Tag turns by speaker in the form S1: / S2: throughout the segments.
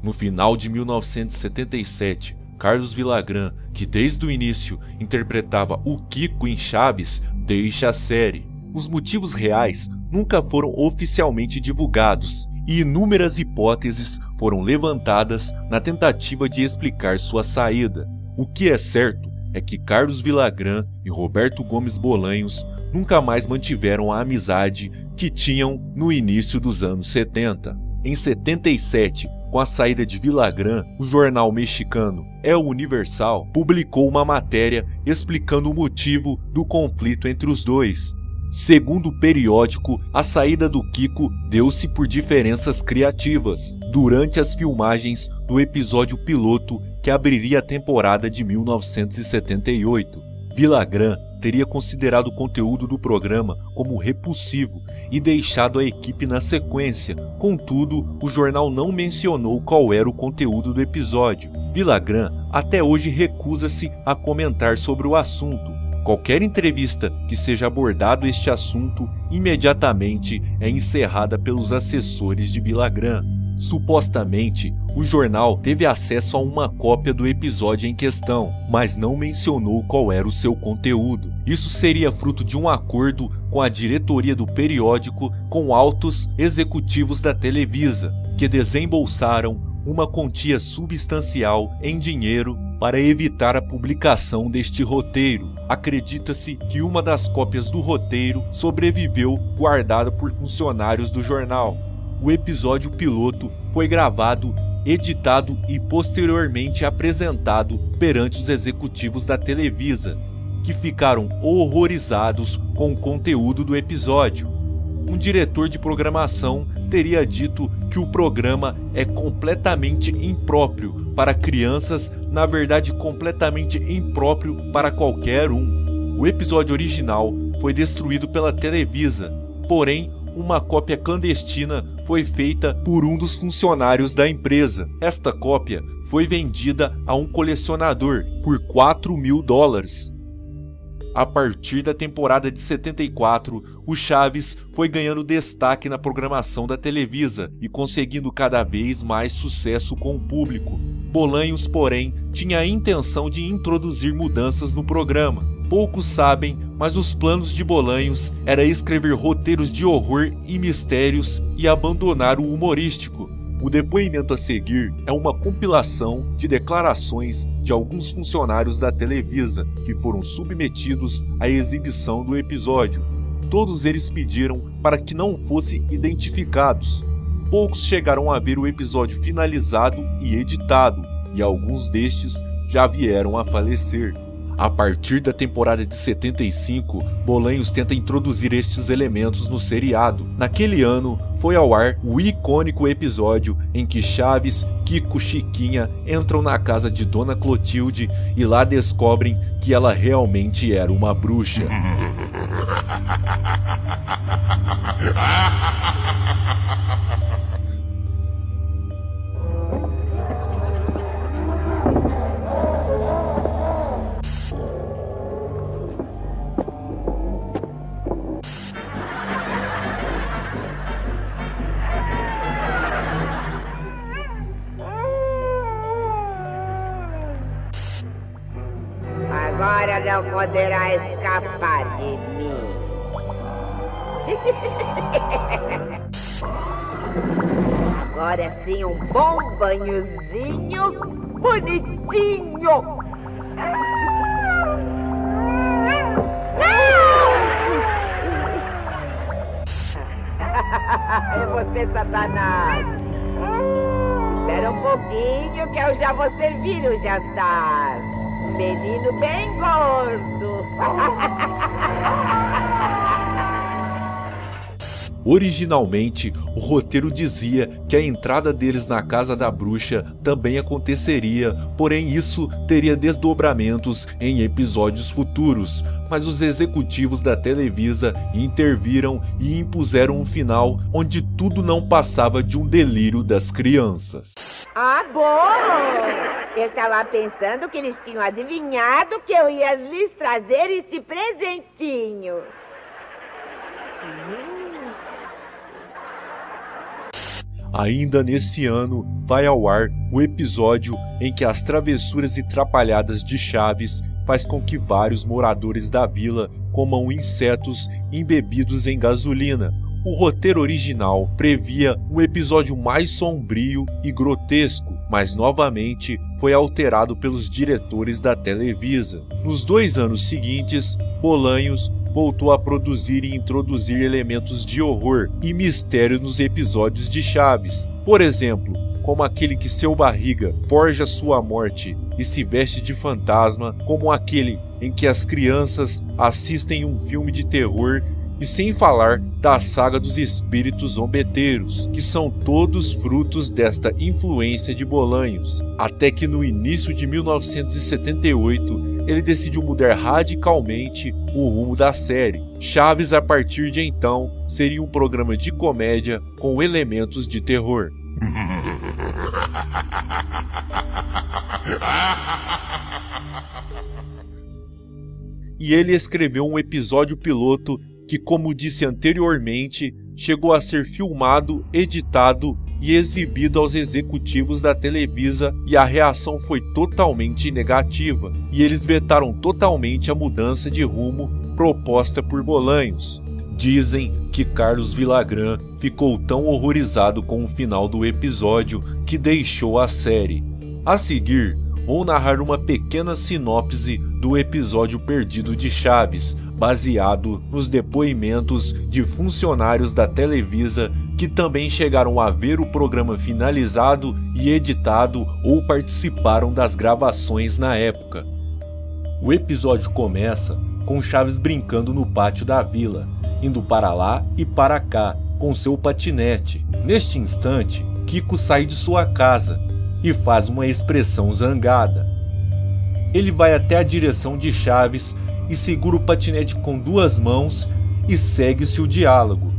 S1: No final de 1977, Carlos Villagrán, que desde o início interpretava o Kiko em Chaves, deixa a série. Os motivos reais nunca foram oficialmente divulgados e inúmeras hipóteses foram levantadas na tentativa de explicar sua saída. O que é certo é que Carlos Villagrán e Roberto Gomes Bolanhos nunca mais mantiveram a amizade que tinham no início dos anos 70. Em 77, com a saída de Villagrán, o jornal mexicano El Universal publicou uma matéria explicando o motivo do conflito entre os dois. Segundo o periódico, a saída do Kiko deu-se por diferenças criativas durante as filmagens do episódio piloto que abriria a temporada de 1978. Villagrán teria considerado o conteúdo do programa como repulsivo e deixado a equipe na sequência. Contudo, o jornal não mencionou qual era o conteúdo do episódio. Villagrán até hoje recusa-se a comentar sobre o assunto. Qualquer entrevista que seja abordado este assunto imediatamente é encerrada pelos assessores de Villagrán. Supostamente, o jornal teve acesso a uma cópia do episódio em questão, mas não mencionou qual era o seu conteúdo. Isso seria fruto de um acordo com a diretoria do periódico com altos executivos da Televisa, que desembolsaram uma quantia substancial em dinheiro para evitar a publicação deste roteiro. Acredita-se que uma das cópias do roteiro sobreviveu guardada por funcionários do jornal. O episódio piloto foi gravado, editado e posteriormente apresentado perante os executivos da Televisa, que ficaram horrorizados com o conteúdo do episódio. Um diretor de programação teria dito que o programa é completamente impróprio para crianças, na verdade completamente impróprio para qualquer um. O episódio original foi destruído pela Televisa, porém uma cópia clandestina foi feita por um dos funcionários da empresa. Esta cópia foi vendida a um colecionador por $4.000. A partir da temporada de 74, o Chaves foi ganhando destaque na programação da Televisa e conseguindo cada vez mais sucesso com o público. Bolanhos, porém, tinha a intenção de introduzir mudanças no programa. Poucos sabem, mas os planos de Bolanhos era escrever roteiros de horror e mistérios e abandonar o humorístico. O depoimento a seguir é uma compilação de declarações de alguns funcionários da Televisa que foram submetidos à exibição do episódio. Todos eles pediram para que não fossem identificados. Poucos chegaram a ver o episódio finalizado e editado, e alguns destes já vieram a falecer. A partir da temporada de 75, Bolanhos tenta introduzir estes elementos no seriado. Naquele ano, foi ao ar o icônico episódio em que Chaves, Kiko e Chiquinha entram na casa de Dona Clotilde e lá descobrem que ela realmente era uma bruxa.
S2: Agora não poderá escapar de mim. Agora sim, um bom banhozinho bonitinho. É você, Satanás. Espera um pouquinho que eu já vou servir o jantar. Menino bem gordo.
S1: Originalmente, o roteiro dizia que a entrada deles na casa da bruxa também aconteceria, porém isso teria desdobramentos em episódios futuros. Mas os executivos da Televisa interviram e impuseram um final onde tudo não passava de um delírio das crianças.
S2: Ah, bom! Eu estava pensando que eles tinham adivinhado que eu ia lhes trazer esse presentinho.
S1: Ainda nesse ano, vai ao ar o episódio em que as travessuras e trapalhadas de Chaves faz com que vários moradores da vila comam insetos embebidos em gasolina. O roteiro original previa um episódio mais sombrio e grotesco, mas novamente foi alterado pelos diretores da Televisa. Nos 2 anos seguintes, Bolanhos voltou a produzir e introduzir elementos de horror e mistério nos episódios de Chaves. Por exemplo, como aquele que seu barriga forja sua morte e se veste de fantasma, como aquele em que as crianças assistem um filme de terror, e sem falar da saga dos espíritos zombeteiros, que são todos frutos desta influência de Bolanhos, até que no início de 1978 ele decidiu mudar radicalmente o rumo da série. Chaves, a partir de então, seria um programa de comédia com elementos de terror. E ele escreveu um episódio piloto que, como disse anteriormente, chegou a ser filmado, editado e exibido aos executivos da Televisa, e a reação foi totalmente negativa, e eles vetaram totalmente a mudança de rumo proposta por Bolanhos. Dizem que Carlos Villagrán ficou tão horrorizado com o final do episódio que deixou a série. A seguir, vou narrar uma pequena sinopse do episódio perdido de Chaves, baseado nos depoimentos de funcionários da Televisa que também chegaram a ver o programa finalizado e editado ou participaram das gravações na época. O episódio começa com Chaves brincando no pátio da vila, indo para lá e para cá com seu patinete. Neste instante, Kiko sai de sua casa e faz uma expressão zangada. Ele vai até a direção de Chaves e segura o patinete com 2 mãos e segue-se o diálogo.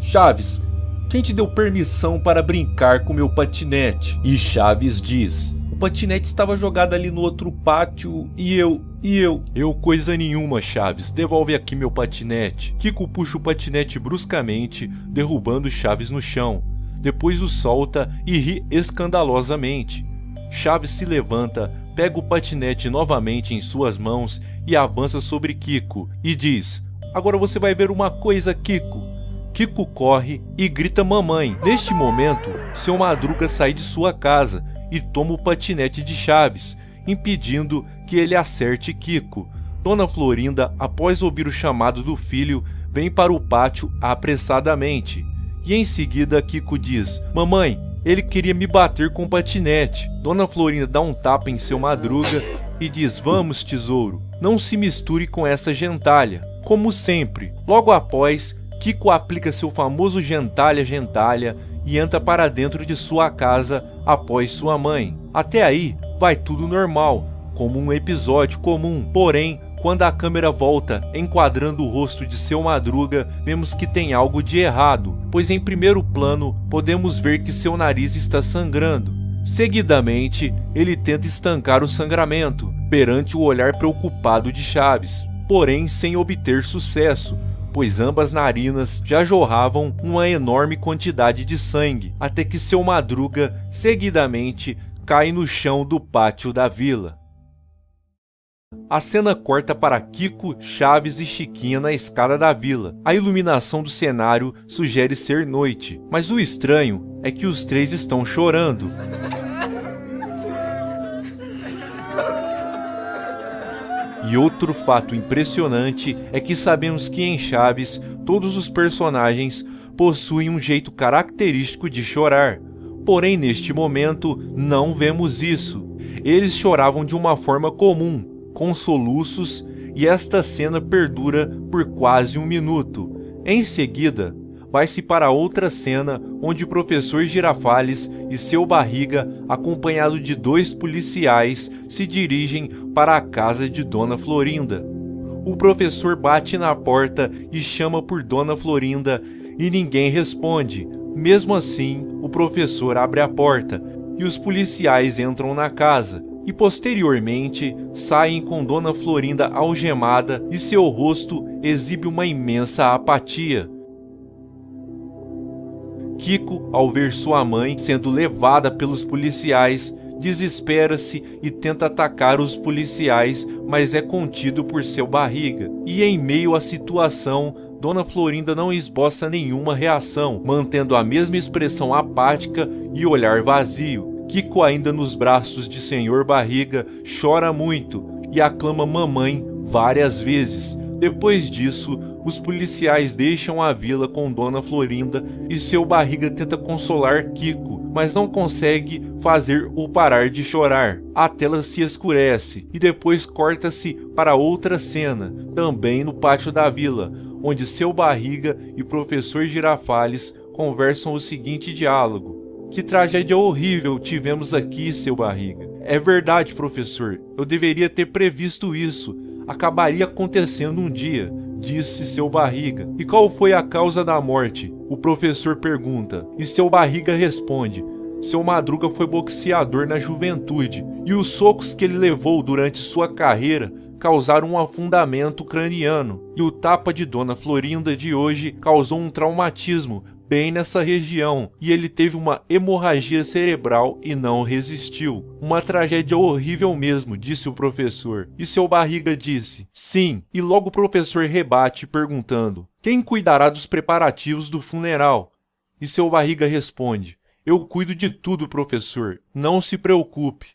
S1: Chaves, quem te deu permissão para brincar com meu patinete? E Chaves diz: o patinete estava jogado ali no outro pátio e eu... Eu coisa nenhuma, Chaves, devolve aqui meu patinete. Kiko puxa o patinete bruscamente, derrubando Chaves no chão. Depois o solta e ri escandalosamente. Chaves se levanta, pega o patinete novamente em suas mãos e avança sobre Kiko e diz: agora você vai ver uma coisa, Kiko. Kiko corre e grita mamãe. Neste momento, seu Madruga sai de sua casa e toma o patinete de Chaves, impedindo que ele acerte Kiko. Dona Florinda, após ouvir o chamado do filho, vem para o pátio apressadamente. E em seguida Kiko diz: mamãe, ele queria me bater com o patinete. Dona Florinda dá um tapa em seu Madruga e diz: vamos, tesouro, não se misture com essa gentalha. Como sempre, logo após, Kiko aplica seu famoso gentalha e entra para dentro de sua casa após sua mãe. Até aí, vai tudo normal, como um episódio comum. Porém, quando a câmera volta enquadrando o rosto de seu Madruga, vemos que tem algo de errado, pois em primeiro plano podemos ver que seu nariz está sangrando. Seguidamente, ele tenta estancar o sangramento perante o olhar preocupado de Chaves, porém sem obter sucesso, pois ambas narinas já jorravam uma enorme quantidade de sangue, até que seu Madruga seguidamente cai no chão do pátio da vila. A cena corta para Kiko, Chaves e Chiquinha na escada da vila. A iluminação do cenário sugere ser noite, mas o estranho é que os 3 estão chorando. E outro fato impressionante é que sabemos que em Chaves todos os personagens possuem um jeito característico de chorar. Porém, neste momento, não vemos isso. Eles choravam de uma forma comum, com soluços, e esta cena perdura por quase 1 minuto. Em seguida, vai-se para outra cena onde o professor Girafales e seu Barriga, acompanhado de 2 policiais, se dirigem para a casa de Dona Florinda. O professor bate na porta e chama por Dona Florinda e ninguém responde. Mesmo assim, o professor abre a porta e os policiais entram na casa e posteriormente saem com Dona Florinda algemada e seu rosto exibe uma imensa apatia. Kiko, ao ver sua mãe sendo levada pelos policiais, desespera-se e tenta atacar os policiais, mas é contido por seu barriga. E em meio à situação, Dona Florinda não esboça nenhuma reação, mantendo a mesma expressão apática e olhar vazio. Kiko, ainda nos braços de Senhor Barriga, chora muito e aclama mamãe várias vezes. Depois disso, os policiais deixam a vila com Dona Florinda e seu Barriga tenta consolar Kiko, mas não consegue fazer-o parar de chorar. A tela se escurece e depois corta-se para outra cena, também no pátio da vila, onde seu Barriga e Professor Girafales conversam o seguinte diálogo: "Que tragédia horrível tivemos aqui, seu Barriga." "É verdade, professor. Eu deveria ter previsto isso. Acabaria acontecendo um dia", disse seu Barriga. "E qual foi a causa da morte?" o professor pergunta. E seu Barriga responde: "Seu Madruga foi boxeador na juventude, e os socos que ele levou durante sua carreira causaram um afundamento craniano, e o tapa de Dona Florinda de hoje causou um traumatismo bem nessa região, e ele teve uma hemorragia cerebral e não resistiu. Uma tragédia horrível mesmo", disse o professor. E seu Barriga disse: "Sim." E logo o professor rebate perguntando: "Quem cuidará dos preparativos do funeral?" E seu Barriga responde: "Eu cuido de tudo, professor. Não se preocupe."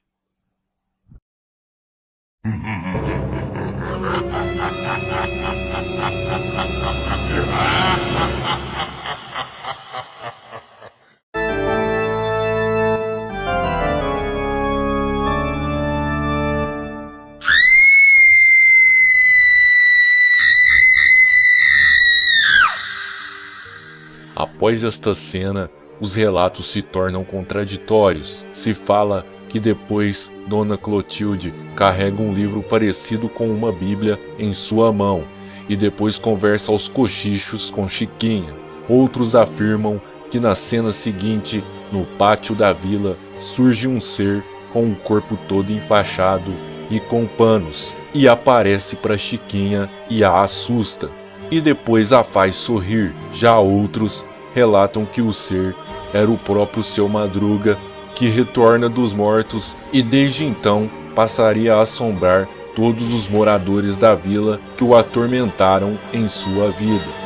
S1: Após esta cena, os relatos se tornam contraditórios. Se fala que depois Dona Clotilde carrega um livro parecido com uma Bíblia em sua mão e depois conversa aos cochichos com Chiquinha. Outros afirmam que na cena seguinte, no pátio da vila, surge um ser com o corpo todo enfaixado e com panos e aparece para Chiquinha e a assusta, e depois a faz sorrir. Já outros relatam que o ser era o próprio seu Madruga, que retorna dos mortos e desde então passaria a assombrar todos os moradores da vila que o atormentaram em sua vida.